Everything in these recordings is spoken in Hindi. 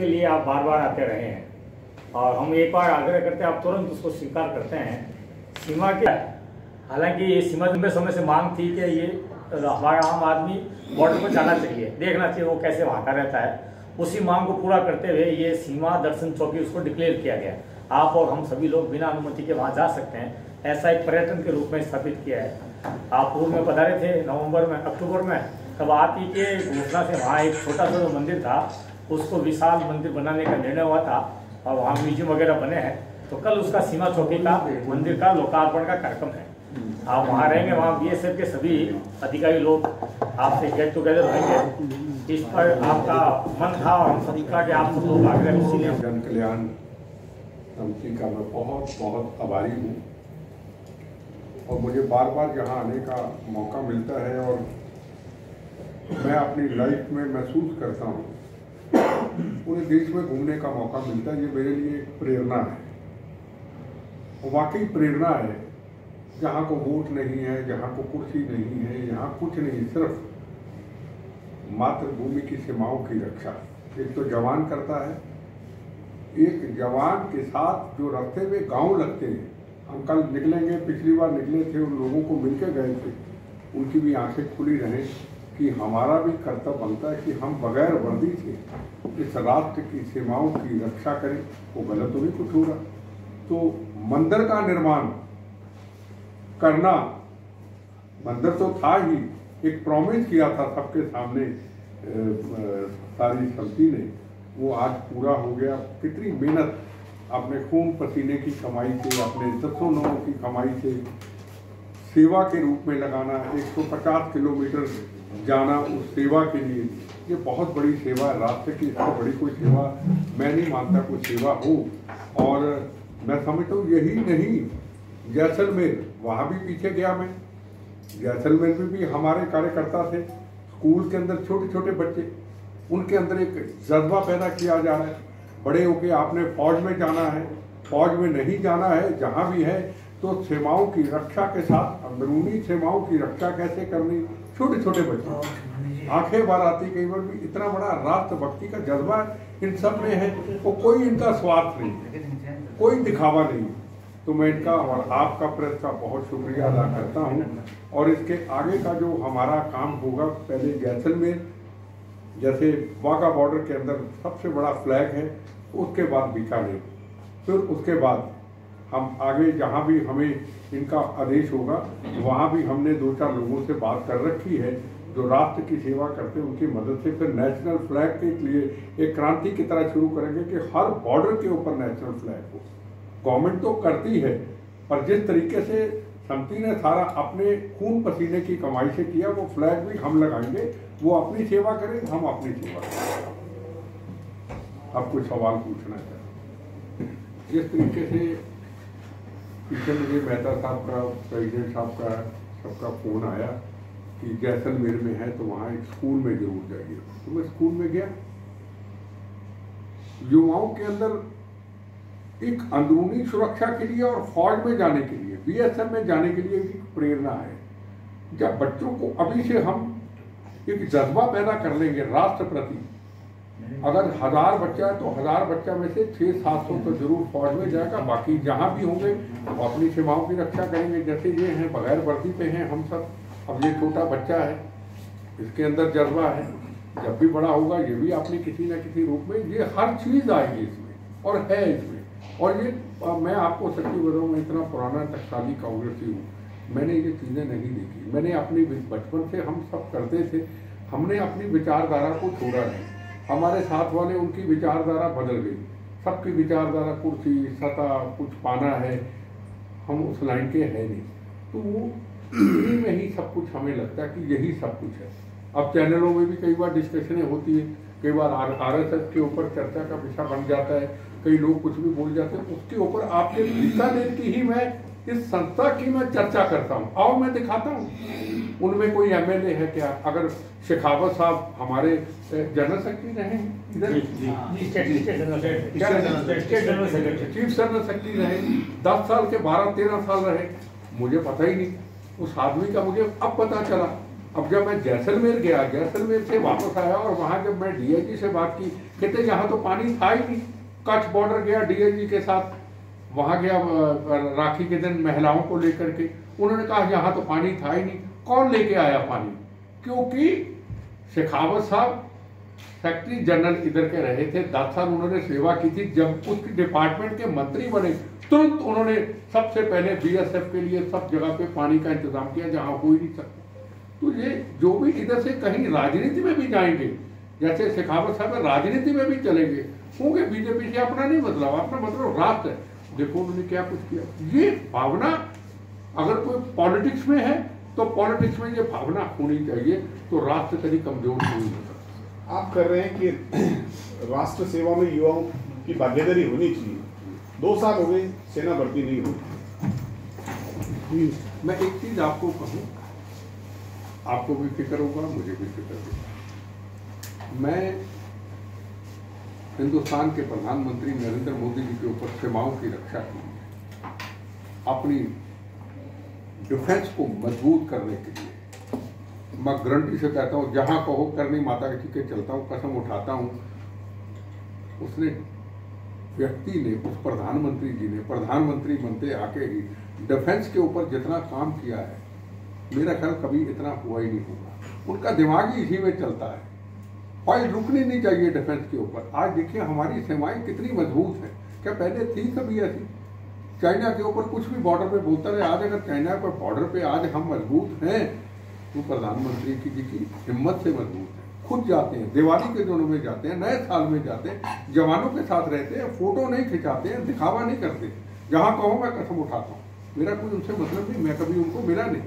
उसके लिए आप बार बार आते रहे हैं और हम एक बार आग्रह करते हैं, आप तुरंत उसको स्वीकार करते हैं। सीमा के हालांकि ये सीमा लंबे समय से मांग थी कि ये हमारा आम आदमी बॉर्डर पर जाना चाहिए, देखना चाहिए वो कैसे वहाँ का रहता है। उसी मांग को पूरा करते हुए ये सीमा दर्शन चौकी उसको डिक्लेयर किया गया। आप और हम सभी लोग बिना अनुमति के वहाँ जा सकते हैं, ऐसा एक पर्यटन के रूप में स्थापित किया है। आप पूर्व में पधारे थे अक्टूबर में, तब आप ही के घोषणा से वहाँ एक छोटा सा जो मंदिर था उसको विशाल मंदिर बनाने का निर्णय हुआ था और वहाँ म्यूजियम वगैरह बने हैं। तो कल उसका सीमा चौकी का मंदिर का लोकार्पण का कार्यक्रम है। आप वहाँ रहेंगे, वहाँ बीएसएफ के सभी अधिकारी लोग आपसे गेट टुगेदर रहेंगे। इस पर आपका मन था और हम सभी का कि आप सब लोग आग्रह इसीलिए जन कल्याण समिति का मैं बहुत बहुत आभारी हूँ और मुझे बार बार यहाँ आने का मौका मिलता है और मैं अपनी लाइफ में महसूस करता हूँ पूरे देश में घूमने का मौका मिलता है। ये मेरे लिए एक प्रेरणा है और वाकई प्रेरणा है। जहाँ को वोट नहीं है, जहाँ को कुर्सी नहीं है, यहाँ कुछ नहीं, सिर्फ मातृभूमि की सीमाओं की रक्षा एक तो जवान करता है। एक जवान के साथ जो रास्ते में गांव लगते हैं, हम कल निकलेंगे, पिछली बार निकले थे, उन लोगों को मिलकर गए थे, उनकी भी आंखें खुली रहें कि हमारा भी कर्तव्य बनता है कि हम बगैर वर्दी से इस राष्ट्र की सीमाओं की रक्षा करें। वो गलत तो नहीं कुछ हो रहा। तो मंदिर का निर्माण करना, मंदिर तो था ही, एक प्रॉमिस किया था सबके सामने सारी समिति ने, वो आज पूरा हो गया। कितनी मेहनत, अपने खून पसीने की कमाई से, अपने दसों लोगों की कमाई से सेवा के रूप में लगाना, 150 किलोमीटर जाना उस सेवा के लिए, ये बहुत बड़ी सेवा है राष्ट्र की। इससे बड़ी कोई सेवा मैं नहीं मानता कोई सेवा हो। और मैं समझता हूँ यही नहीं, जैसलमेर, वहाँ भी पीछे गया मैं, जैसलमेर में भी हमारे कार्यकर्ता थे, स्कूल के अंदर छोटे छोटे बच्चे, उनके अंदर एक जज्बा पैदा किया जा रहा है, बड़े होके आपने फौज में जाना है, फौज में नहीं जाना है, जहाँ भी है तो सीमाओं की रक्षा के साथ अंदरूनी सीमाओं की रक्षा कैसे करनी। छोटे छोटे बच्चे आंखें बार आती, कई बार भी इतना बड़ा राष्ट्रभक्ति का जज्बा इन सब में है। वो कोई इनका स्वार्थ नहीं, कोई दिखावा नहीं। तो मैं इनका और आपका प्रेस का बहुत शुक्रिया अदा करता हूँ। और इसके आगे का जो हमारा काम होगा, पहले जैसलमेर जैसे वाघा बॉर्डर के अंदर सबसे बड़ा फ्लैग है, उसके बाद बीकानेर, फिर उसके बाद हम आगे जहाँ भी हमें इनका आदेश होगा वहाँ भी हमने 2-4 लोगों से बात कर रखी है जो राष्ट्र की सेवा करते हैं, उनकी मदद से फिर नेशनल फ्लैग के लिए एक क्रांति की तरह शुरू करेंगे कि हर बॉर्डर के ऊपर नेशनल फ्लैग हो। गवर्नमेंट तो करती है, पर जिस तरीके से समिति ने सारा अपने खून पसीने की कमाई से किया, वो फ्लैग भी हम लगाएंगे। वो अपनी सेवा करें, हम अपनी सेवा करें। अब कुछ सवाल पूछना चाहिए। जिस तरीके से पीछे मुझे मेहता साहब का, प्रेसिडेंट साहब का, सबका फ़ोन आया कि जैसलमेर में है तो वहाँ एक स्कूल में जरूर जाइए, तो मैं स्कूल में गया। युवाओं के अंदर एक अंदरूनी सुरक्षा के लिए और फौज में जाने के लिए, बीएसएफ में जाने के लिए एक प्रेरणा है। जब बच्चों को अभी से हम एक जज्बा पैदा कर लेंगे राष्ट्र प्रति, अगर 1000 बच्चा है तो 1000 बच्चा में से 600-700 तो जरूर फौज में जाएगा। बाकी जहाँ भी होंगे वो अपनी सीमाओं की रक्षा करेंगे। जैसे ये हैं बगैर वर्दी पे हैं हम सब, अब ये छोटा बच्चा है, इसके अंदर जज्बा है, जब भी बड़ा होगा ये भी अपनी किसी न किसी रूप में, ये हर चीज़ आएगी इसमें और है इसमें। और ये मैं आपको सच्ची बताऊँ, मैं इतना पुराना टकसाली कांग्रेसी हूँ, मैंने ये चीज़ें नहीं देखी। मैंने अपनी बचपन से हम सब करते थे, हमने अपनी विचारधारा को छोड़ा नहीं। हमारे साथ वाले उनकी विचारधारा बदल गई, सबकी विचारधारा कुर्सी सत्ता कुछ पाना है, हम उस लाइन के है नहीं। तो वो इन्हीं में ही सब कुछ हमें लगता है कि यही सब कुछ है। अब चैनलों में भी कई बार डिस्कशनें होती है, कई बार आरएसएस के ऊपर चर्चा का विषय बन जाता है, कई लोग कुछ भी बोल जाते हैं, उसके ऊपर आपके बीकानेर की ही मैं इस संस्था की मैं चर्चा करता हूँ। और मैं दिखाता हूँ उनमें कोई एमएलए है क्या। अगर शेखावत साहब हमारे जनरल सेक्रेटरी रहे, चीफ जनरल सेक्रेटरी रहे, 10 साल के 12-13 साल रहे, मुझे पता ही नहीं। उस आदमी का मुझे अब पता चला अब जब मैं जैसलमेर गया, जैसलमेर से वापस आया और वहां जब मैं डीआईजी से बात की, कहते यहाँ तो पानी था ही नहीं। कच्छ बॉर्डर गया डीआईजी के साथ, वहां गया राखी के दिन महिलाओं को लेकर के, उन्होंने कहा यहाँ तो पानी था ही नहीं। कौन लेके आया पानी? क्योंकि शेखावत साहब सेक्रेटरी जनरल इधर के रहे थे, 10 साल उन्होंने सेवा की थी। जब उस डिपार्टमेंट के मंत्री बने तुरंत उन्होंने सबसे पहले बीएसएफ के लिए सब जगह पे पानी का इंतजाम किया जहां हो ही नहीं सकता। तो ये जो भी इधर से कहीं राजनीति में भी जाएंगे, जैसे शेखावत साहब राजनीति में भी चलेंगे, होंगे बीजेपी से अपना नहीं बदलाव, अपना मतलब राष्ट्र है। देखो उन्होंने क्या कुछ किया। ये भावना अगर कोई पॉलिटिक्स में है तो पॉलिटिक्स में ये भावना होनी चाहिए, तो राष्ट्र कभी कमजोर नहीं होता। आप कर रहे हैं कि राष्ट्र सेवा में युवाओं की भागीदारी होनी चाहिए। 2 साल हो गए सेना भर्ती नहीं हुई। मैं एक चीज आपको कहूं, आपको भी फिक्र होगा, मुझे भी फिक्र होगा। मैं हिंदुस्तान के प्रधानमंत्री नरेंद्र मोदी जी के ऊपर सीमाओं की रक्षा की, अपनी डिफेंस को मजबूत करने के लिए मैं गारंटी से कहता हूं, जहां कहो करनी माता जी के चलता हूं, कसम उठाता हूं। उसने व्यक्ति ने, उस प्रधानमंत्री जी ने प्रधानमंत्री बनते आके ही डिफेंस के ऊपर जितना काम किया है, मेरा ख्याल कभी इतना हुआ ही नहीं होगा। उनका दिमाग ही इसी में चलता है। फाइल रुकनी नहीं चाहिए डिफेंस के ऊपर। आज देखिए हमारी सीमाएं कितनी मजबूत है। क्या पहले थी कभी ऐसी? चाइना के ऊपर कुछ भी बॉर्डर पे बोलता रहे, आज अगर चाइना पर बॉर्डर पे आज हम मजबूत हैं तो प्रधानमंत्री जी की हिम्मत से मजबूत है। खुद जाते हैं, दिवाली के दिनों में जाते हैं, नए साल में जाते हैं, जवानों के साथ रहते हैं, फोटो नहीं खिंचाते हैं, दिखावा नहीं करते। जहां कहो मैं कसम उठाता हूँ, मेरा कोई उनसे मतलब नहीं, मैं कभी उनको मिला नहीं,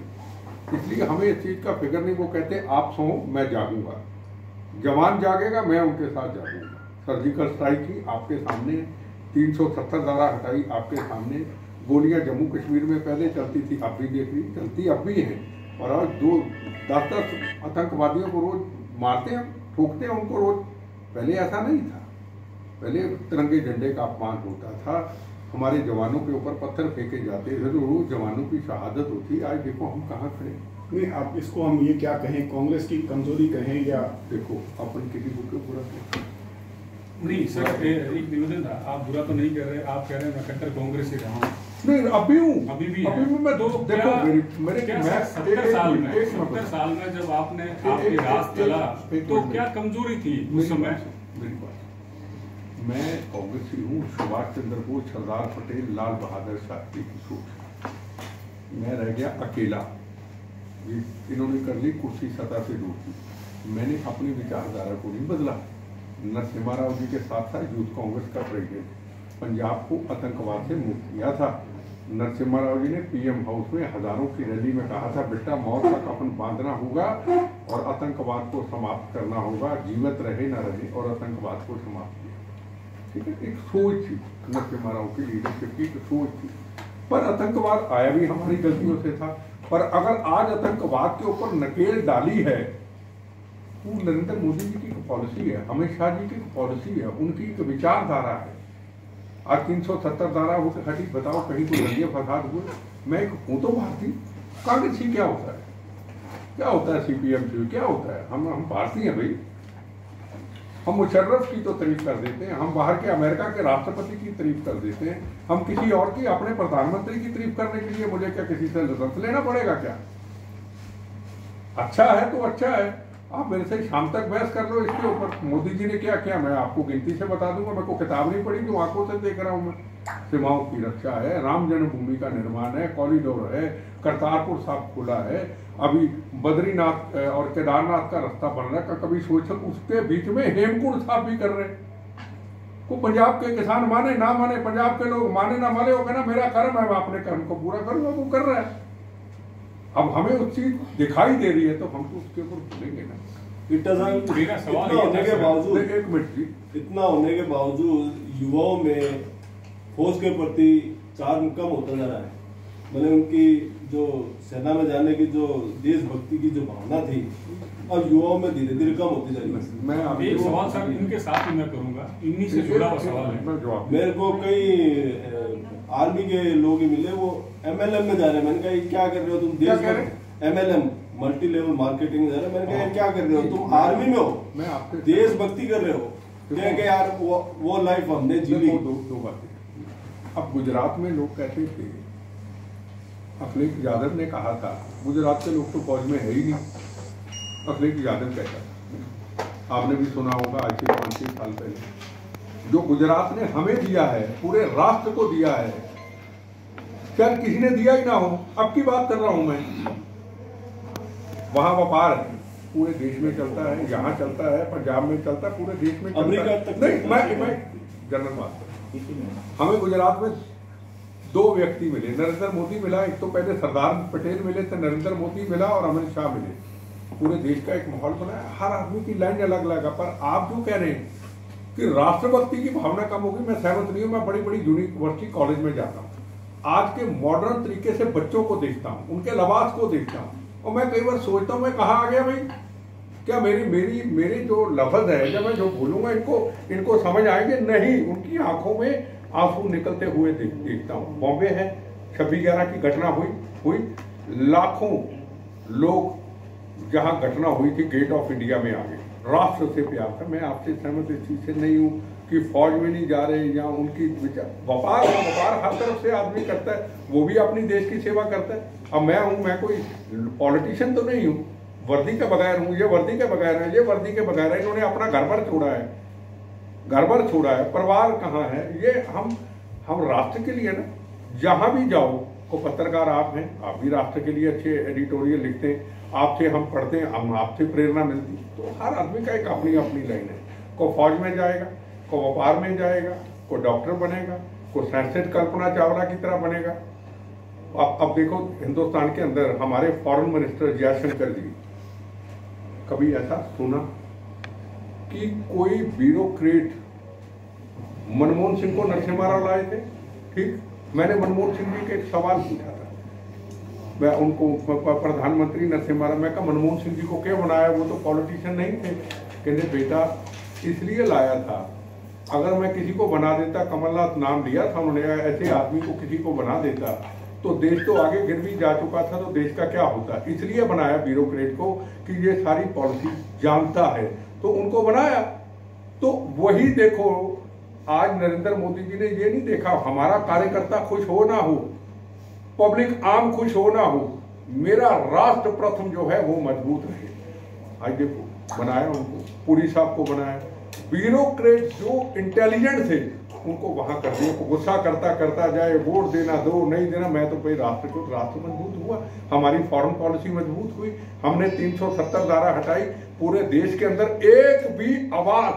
इसलिए हमें इस चीज का फिक्र नहीं। वो कहते आप सो मैं जागूंगा, जवान जागेगा मैं उनके साथ जागूंगा। सर्जिकल स्ट्राइक की आपके सामने, 370 धारा हटाई आपके सामने, गोलियां जम्मू कश्मीर में पहले चलती थी, अब भी देख रही चलती अब भी है। और आज 10 आतंकवादियों को रोज मारते हैं, ठोकते हैं उनको रोज। पहले ऐसा नहीं था, पहले तिरंगे झंडे का अपमान होता था, हमारे जवानों के ऊपर पत्थर फेंके जाते थे, तो रोज जवानों की शहादत होती। आज देखो हम कहाँ खड़े। नहीं, आप इसको हम ये क्या कहें, कांग्रेस की कमजोरी कहें या? देखो अपन किसी को क्यों बुरा नहीं सर, एक निवेदन था, आप बुरा तो नहीं कर रहे, आप कह रहे हैं मैं कट्टर कांग्रेस से रहा हूँ। नहीं, अभी हूँ, अभी भी मैं तो देखो मेरे 70 साल में जब आपने आपके राज चला तो क्या कमजोरी थी उस समय? मेरी बात, मैं कांग्रेसी हूँ। सुभाष चंद्र बोस, सरदार पटेल, लाल बहादुर शास्त्री की सोच। मैं रह गया अकेला, इन्होंने कर ली कुर्सी सत्ता से दूर की। मैंने अपनी विचारधारा को नहीं बदला। नरसिम्हा राव जी के साथ था यूथ कांग्रेस का प्रेसिडेंट, पंजाब को आतंकवाद से मुक्त किया था। नरसिम्हा राव जी ने पीएम हाउस में हजारों की रैली में कहा था, बेटा मौत तक अपन बांधना होगा और आतंकवाद को समाप्त करना होगा, जीवित रहे न रहे, और आतंकवाद को समाप्त किया। ठीक है, एक सोच थी नरसिम्हा राव की लीडरशिप की, सोच थी। पर आतंकवाद आया भी हमारी गलतियों से था। पर अगर आज आतंकवाद के ऊपर नकेल डाली है, वो नरेंद्र मोदी जी की पॉलिसी है, अमित शाह जी की पॉलिसी है, उनकी एक विचारधारा है। आज 370 धारा हो हटी, बताओ कहीं कोई दंगे फसाद हुए? मैं एक हूं तो भारतीय, कांग्रेसी क्या होता है, क्या होता है सीपीएम से, क्या होता है? हम भारतीय हैं भाई। हम मुशर्रफ की तो तारीफ कर देते हैं, हम बाहर के अमेरिका के राष्ट्रपति की तारीफ कर देते हैं, हम किसी और की, अपने प्रधानमंत्री की तारीफ करने के लिए मुझे क्या किसी से लाइसेंस लेना पड़ेगा क्या? अच्छा है तो अच्छा है, आप मेरे से शाम तक बहस कर लो इसके ऊपर। मोदी जी ने क्या किया मैं आपको गिनती से बता दूंगा, मेरे को किताब नहीं पढ़ी जो आंखों से देख रहा हूं मैं। सीमाओं की रक्षा है, राम जन्मभूमि का निर्माण है, कॉरिडोर है, करतारपुर साहब खुला है, अभी बद्रीनाथ और केदारनाथ का रास्ता बन रहा है। कभी सोचो उसके बीच में हेमकुंड साहब भी कर रहे हैं। को पंजाब के किसान माने ना माने, पंजाब के लोग माने ना माने, वो कहना मेरा कर्म है, मैं अपने कर्म को पूरा करूंगा, वो कर रहा है। अब हमें उस चीज दिखाई दे रही है तो हम तो उसके ऊपर बोलेंगे ना। मेरा सवाल इतना होने के बावजूद, एक मिनट जी, इतना होने के बावजूद युवाओं में फौज के प्रति चार्म कम होता जा रहा है। मतलब उनकी जो सेना में जाने की जो देशभक्ति की जो भावना थी, अब युवाओं में धीरे धीरे कम होती जा रही है। मैं अब एक सवाल सर इनके साथ ही मैं करूंगा, इन्हीं से जुड़ा हुआ सवाल है। मेरे को कई आर्मी के लोग ही मिले, वो एमएलएम में जा रहे हैं। मैंने कहा क्या कर रहे हो तुम? देश में एमएलएम, मल्टी लेवल मार्केटिंग है। मैंने कहा क्या कर रहे हो तुम, आर्मी में हो, मैं आपसे देशभक्ति कर रहे हो, क्या कि यार वो लाइफ हमने जी ली। दो बातें। अब गुजरात में लोग कहते थे, अखिलेश यादव ने कहा था, गुजरात के लोग तो फौज में है ही नहीं, अखिलेश यादव कहता था, आपने भी सुना होगा आज से 5-6 साल पहले, जो गुजरात ने हमें दिया है, पूरे राष्ट्र को दिया है, शायद किसी ने दिया ही ना हो। अब की बात कर रहा हूं मैं, वहां व्यापार पूरे देश में चलता है, यहाँ चलता है, पंजाब में चलता है, पूरे देश में चलता अमेरिका है। तक नहीं, मैं जनरल बात कर रहा हूं। हमें गुजरात में 2 व्यक्ति मिले, नरेंद्र मोदी मिला, एक तो पहले सरदार पटेल मिले थे, नरेंद्र मोदी मिला और अमित शाह मिले, पूरे देश का एक माहौल बना है। हर आदमी की लाइन अलग अलग है, पर आप जो कह रहे हैं कि राष्ट्रभक्ति की भावना कम होगी, मैं सहमत नहीं हूं। मैं बड़ी बड़ी यूनिवर्सिटी कॉलेज में जाता हूं, आज के मॉडर्न तरीके से बच्चों को देखता हूं, उनके लिबास को देखता हूं, और मैं कई बार सोचता हूं मैं कहाँ आ गया भाई, क्या मेरी जो लफ्ज है, जब मैं जो बोलूंगा इनको समझ आएंगे नहीं। उनकी आंखों में आंसू निकलते हुए देखता हूं। बॉम्बे है, 26/11 की घटना हुई, लाखों लोग जहां घटना हुई थी गेट ऑफ इंडिया में आ गए, राष्ट्र से प्यार था। मैं आपसे सहमत इस चीज से नहीं हूं कि फौज में नहीं जा रहे या उनकी व्यापार हर तरफ से आदमी करता है, वो भी अपनी देश की सेवा करता है। अब मैं कोई पॉलिटिशियन तो नहीं हूँ, वर्दी के बगैर हूँ, ये वर्दी के बगैर है, ये वर्दी के बगैर है, इन्होंने अपना घर पर छोड़ा है, परिवार कहाँ है। ये हम राष्ट्र के लिए ना, जहां भी जाओ, को पत्रकार आप हैं, आप भी राष्ट्र के लिए अच्छे एडिटोरियल लिखते हैं, आपसे हम पढ़ते हैं, हम आपसे प्रेरणा मिलती। तो हर आदमी का एक अपनी लाइन है, को फौज में जाएगा, को व्यापार में जाएगा, को डॉक्टर बनेगा, को साइंटिस्ट कल्पना चावला की तरह बनेगा। अब देखो, हिंदुस्तान के अंदर हमारे फॉरेन मिनिस्टर जयशंकर जी, कभी ऐसा सुना कि कोई ब्यूरोक्रेट मनमोहन सिंह को नरसिम्हा राव लाए थे? ठीक, मैंने मनमोहन सिंह जी के एक सवाल पूछा था, मैं उनको प्रधानमंत्री नरसिम्हा राव, मैं कहा मनमोहन सिंह जी को क्या बनाया, वो तो पॉलिटिशियन नहीं थे। कहते बेटा इसलिए लाया था, अगर मैं किसी को बना देता, कमलनाथ नाम लिया था उन्होंने, ऐसे आदमी को किसी को बना देता तो देश तो आगे गिर भी जा चुका था, तो देश का क्या होता। इसलिए बनाया ब्यूरोक्रेट को कि ये सारी पॉलिसी जानता है, तो उनको बनाया। तो वही देखो, आज नरेंद्र मोदी जी ने ये नहीं देखा हमारा कार्यकर्ता खुश हो ना हो, पब्लिक आम खुश हो ना हो, मेरा राष्ट्र प्रथम जो है वो मजबूत रहे। आज देखो बनाया उनको, पुरी साहब को बनाया, ब्यूरोक्रेट जो इंटेलिजेंट थे उनको वहां कर दिया, गुस्सा करता जाए, वोट देना दो नहीं देना, मैं तो भाई राष्ट्र मजबूत हुआ, हमारी फॉरेन पॉलिसी मजबूत हुई, हमने 370 धारा हटाई, पूरे देश के अंदर एक भी आवाज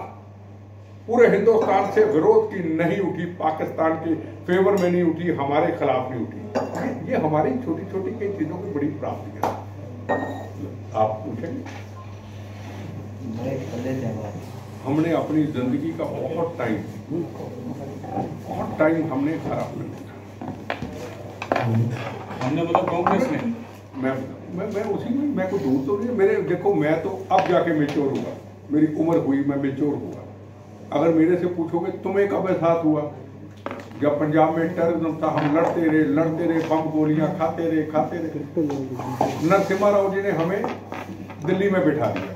पूरे हिंदुस्तान से विरोध की नहीं उठी, पाकिस्तान के फेवर में नहीं उठी, हमारे खिलाफ नहीं उठी। ये हमारी छोटी छोटी कई चीजों की बड़ी प्राप्ति है। आप पूछेंगे, हमने अपनी जिंदगी का बहुत टाइम हमने खराब कर दिया। हमने बोला कांग्रेस ने, मैं उसी में, मैं को दूर तो नहीं, मेरे देखो मैं तो अब जाके मेच्योर हुआ, मेरी उम्र हुई, मैं मेच्योर हुआ। अगर मेरे से पूछोगे तुम्हें कब एहसास हुआ, जब पंजाब में टेररिज्म था, हम लड़ते रहे, बम गोलियां खाते रहे। नरसिम्हा राव जी ने हमें दिल्ली में बिठा दिया,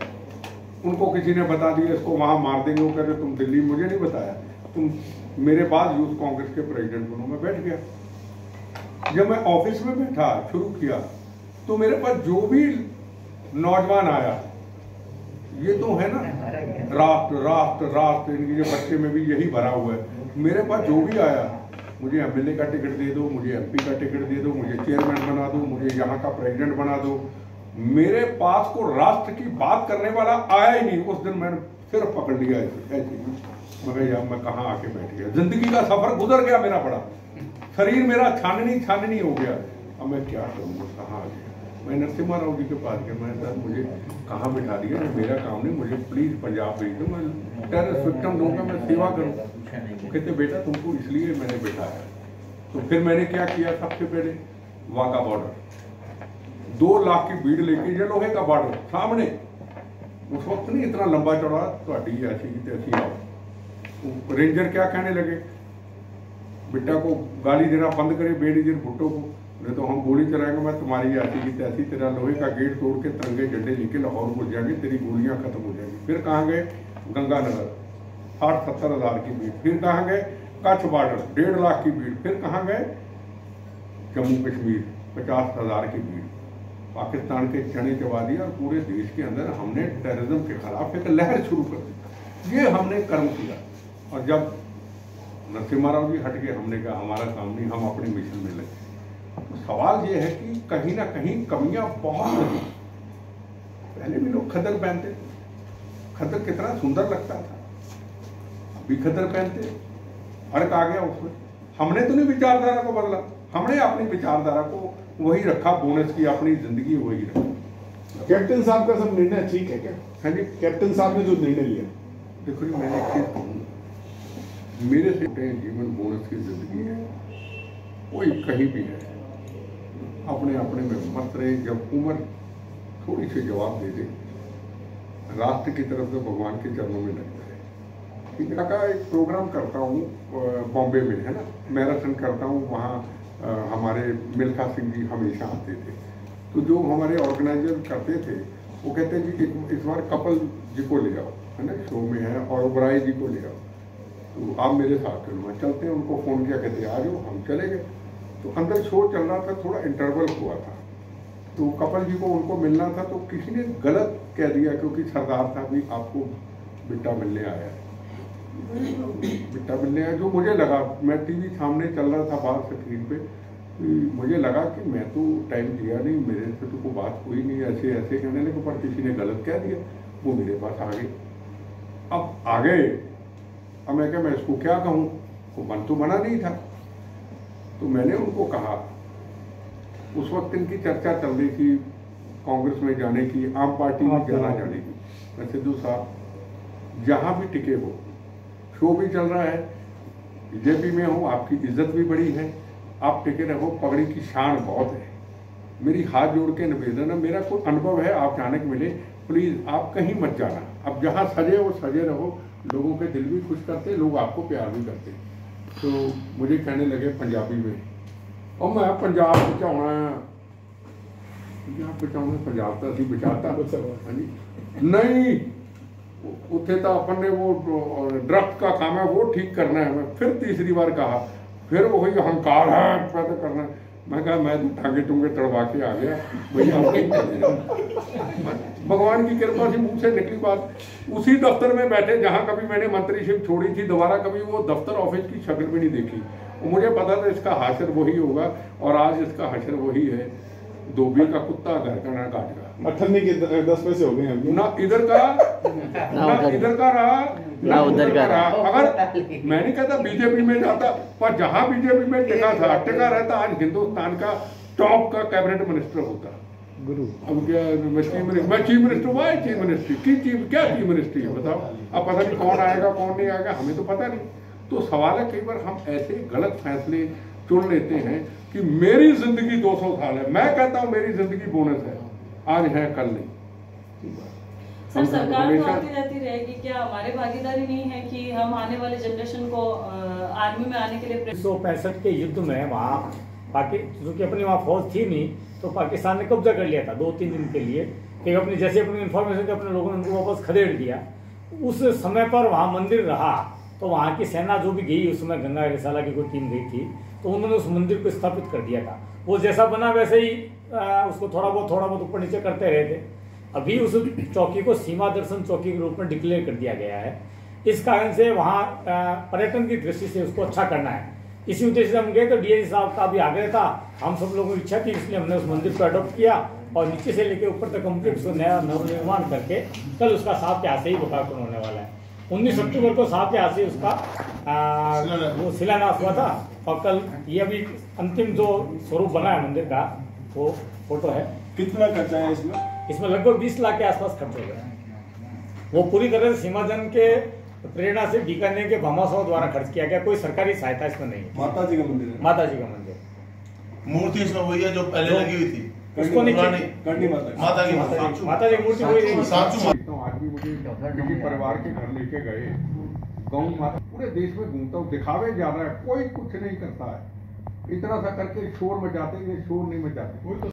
उनको किसी ने बता दिया इसको वहां मार देंगे, वो कह रहे तुम दिल्ली, मुझे नहीं बताया, तुम मेरे बाद यूथ कांग्रेस के प्रेसिडेंट बनो। मैं बैठ गया। जब मैं ऑफिस में बैठा शुरू किया तो मेरे पास जो भी नौजवान आया, ये तो है ना राष्ट्र, इनके जो बच्चे में भी यही भरा हुआ है। मेरे पास जो भी आया, मुझे एमएलए का टिकट दे दो, मुझे एमपी का टिकट दे दो, मुझे चेयरमैन बना दो, मुझे यहाँ का प्रेसिडेंट बना दो, मेरे पास को राष्ट्र की बात करने वाला आया ही नहीं। उस दिन मैंने सिर्फ पकड़ लिया ऐसे, मगर यार मैं कहाँ आके बैठ गया, जिंदगी का सफर गुजर गया मेरा बड़ा, शरीर मेरा छाननी हो गया। अब मैं क्या करूँगा, कहाँ आ गया। मैं नरसिम्हा राव जी के पास गया, मैं सर मुझे कहाँ बिठा दिया, मेरा काम नहीं, मुझे प्लीज पंजाब भेज दो, मैं टेररिस्ट विक्टिम दूंगा, मैं सेवा करूँ। कहते बेटा तुमको इसलिए मैंने बिठाया। तो फिर मैंने क्या किया, सबसे पहले वाघा बॉर्डर, 2 लाख की भीड़ लेके, ये लोहे का बॉर्डर सामने, उस वक्त नहीं इतना लंबा चौड़ा, तो ऐसी की तैसी आओ। रेंजर क्या कहने लगे, बेटा को गाली देना बंद करे, बेनजीर भुट्टो को, नहीं तो हम गोली चलाएंगे, मैं तुम्हारी ऐसी की तैसी, तेरा लोहे का गेट तोड़ के तिरंगे झंडे लेके लाहौर घुस जाएंगे, तेरी गोलियां खत्म हो जाएंगी। फिर कहाँ गए? गंगानगर 60-70 हज़ार की भीड़। फिर कहाँ गए? कच्छ बॉर्डर 1.5 लाख की भीड़। फिर कहाँ गए? जम्मू कश्मीर 50 हज़ार की भीड़। पाकिस्तान के चने चबा दिया और पूरे देश के अंदर हमने टेररिज्म के खिलाफ एक लहर शुरू कर दी। ये हमने कर्म किया। और जब नरसिम्हा राव जी हट गए, हमने कहा हमारा काम नहीं, हम अपने मिशन में लगे। सवाल ये है कि कहीं ना कहीं कमियां बहुत रही। पहले भी लोग खद्दर पहनते थे, खद्दर कितना सुंदर लगता था, अभी खद्दर पहनते, फर्क आ गया उसमें। हमने तो नहीं विचारधारा को बदला, हमने अपनी विचारधारा को वही रखा, बोनस की अपनी जिंदगी वही रखा। कैप्टन साहब का सब निर्णय ठीक है क्या? हाँ जी, कैप्टन साहब ने जो निर्णय लिया, देखो जी, मैंने एक चीज कहूँ, मेरे से जीवन बोनस की जिंदगी है, कोई कहीं भी है, अपने अपने में मत रहे। जब उम्र थोड़ी सी जवाब दे दे, राष्ट्र की तरफ से भगवान के चरणों में लगता है। इंडिया का एक प्रोग्राम करता हूँ बॉम्बे में, है ना, मैराथन करता हूँ वहाँ। हमारे मिल्खा सिंह जी हमेशा आते थे, तो जो हमारे ऑर्गेनाइजर करते थे वो कहते जी इस बार कपिल जी को ले आओ, है ना, शो में है, और ओबराय जी को ले आओ, तो आप मेरे साथ चलो। मैं चलते हैं, उनको फ़ोन किया, कहते आ जाओ, हम चले गए। तो अंदर शो चल रहा था, थोड़ा इंटरवल हुआ था, तो कपिल जी को उनको मिलना था, तो किसी ने गलत कह दिया, क्योंकि सरदार था भी आपको बिट्टा मिलने आया है, बिट्टा मिलने आया। जो मुझे लगा, मैं टीवी सामने चल रहा था बाहर स्क्रीन पे, मुझे लगा कि मैं तो टाइम दिया नहीं, मेरे से तो कोई बात हुई नहीं, ऐसे ऐसे कहने लगे, पर किसी ने गलत कह दिया, वो मेरे पास आ गए। अब आ गए, अब मैं क्या, मैं इसको क्या कहूँ, वो मन तो मना नहीं था। तो मैंने उनको कहा, उस वक्त इनकी चर्चा चल रही थी कांग्रेस में जाने की, आम पार्टी में जाने की। मैं सिद्धू साहब जहाँ भी टिके हो, शो भी चल रहा है, बीजेपी में हो, आपकी इज्जत भी बड़ी है, आप टिके रहो, पगड़ी की शान बहुत है। मेरी हाथ जोड़ के निवेदन है, मेरा कोई अनुभव है, आप अचानक मिले, प्लीज़ आप कहीं मत जाना। अब जहाँ सजे हो सजे रहो, लोगों के दिल भी खुश करते, लोग आपको प्यार भी करते। तो मुझे कहने लगे पंजाबी में, और मैं पंजाब बचाना है, पंजाब तो अभी बचाता हाँ जी नहीं, उत्थे तो अपन ने वो ड्रग्स का काम है, वो ठीक करना है। मैं फिर तीसरी बार कहा, फिर वही अहंकार है पैदा करना है। मैं कहा मैं तो टांगे टूंगे तड़वा के आ गया भैया, भगवान की कृपा से मुंह से निकली बात। उसी दफ्तर में बैठे जहां कभी मैंने मंत्रीशिप छोड़ी थी, दोबारा कभी वो दफ्तर ऑफिस की शक्ल भी नहीं देखी। मुझे पता था इसका हाशर वही होगा, और आज इसका हाशर वही है, धोबी का कुत्ता घर का ना काट का। अठन्नी के 10 पैसे हो गए हैं, ना इधर का ना इधर का रहा ना उधर का रहा। अगर मैं नहीं कहता बीजेपी में जाता, पर जहां बीजेपी में टिका रहता, आज हिंदुस्तान का टॉप का कैबिनेट मिनिस्टर होता। गुरु अब क्या, मैं चीफ मिनिस्टर हुआ है, चीफ मिनिस्ट्री की क्या चीफ मिनिस्ट्री है बताओ। अब पता नहीं कौन आएगा कौन नहीं आएगा, हमें तो पता नहीं। तो सवाल है, कई बार हम ऐसे गलत फैसले चुन लेते हैं कि मेरी जिंदगी 200 साल है। मैं कहता हूँ मेरी जिंदगी बोनस है, आज है कल नहीं। सर, सरकार तो आती जाती रहेगी, क्या हमारी भागीदारी नहीं है कि हम आने वाले जनरेशन को आर्मी में आने के लिए 1965 के युद्ध में वहाँ क्योंकि अपनी वहाँ फौज थी नहीं, तो पाकिस्तान ने कब्जा कर लिया था 2-3 दिन के लिए, कि अपनी जैसे अपनी इन्फॉर्मेशन के अपने लोगों ने उनको वापस खदेड़ दिया। उस समय पर वहाँ मंदिर रहा, तो वहाँ की सेना जो भी गई, उस समय गंगा रिसाला की कोई टीम गई थी, तो उन्होंने उस मंदिर को स्थापित कर दिया था। वो जैसा बना वैसे ही उसको थोड़ा बहुत ऊपर नीचे करते रहे थे। अभी उस चौकी को सीमा दर्शन चौकी के रूप में डिक्लेयर कर दिया गया है। इस कारण से वहाँ पर्यटन की दृष्टि से उसको अच्छा करना है। इसी उद्देश्य से हम गए, तो डीआईजी साहब का भी आग्रह था, हम सब लोगों की इच्छा थी, इसलिए हमने उस मंदिर को अडॉप्ट किया और नीचे से लेकर ऊपर तक कंप्लीट उसको नया नवनिर्माण करके कल उसका साफ यहाँ से ही लोकार्पण होने वाला है। 19 अक्टूबर को साफ यहाँ से उसका वो शिलान्यास हुआ था, और कल ये अभी अंतिम जो स्वरूप बना है मंदिर का, वो फोटो है। कितना खर्चा है इसमें? इसमें लगभग 20 लाख के आसपास खर्च हो गया। वो पूरी तरह से सीमाजन के प्रेरणा से बीकानेर के भामाशाह द्वारा खर्च किया गया, कोई सरकारी सहायता इसमें नहीं है। माता जी का मंदिर है? माता जी का मंदिर। मूर्ति इसमें वही है जो पहले लगी हुई थी, उसको नहीं, करनी माता की मूर्ति वही है। आज भी मुझे किसी परिवार के घर लेके गए, गौ माता पूरे देश में घूमता हूँ, दिखावे जा रहा है, कोई कुछ नहीं करता है। इतना सा करके शोर मचाते, ये शोर नहीं मचाते।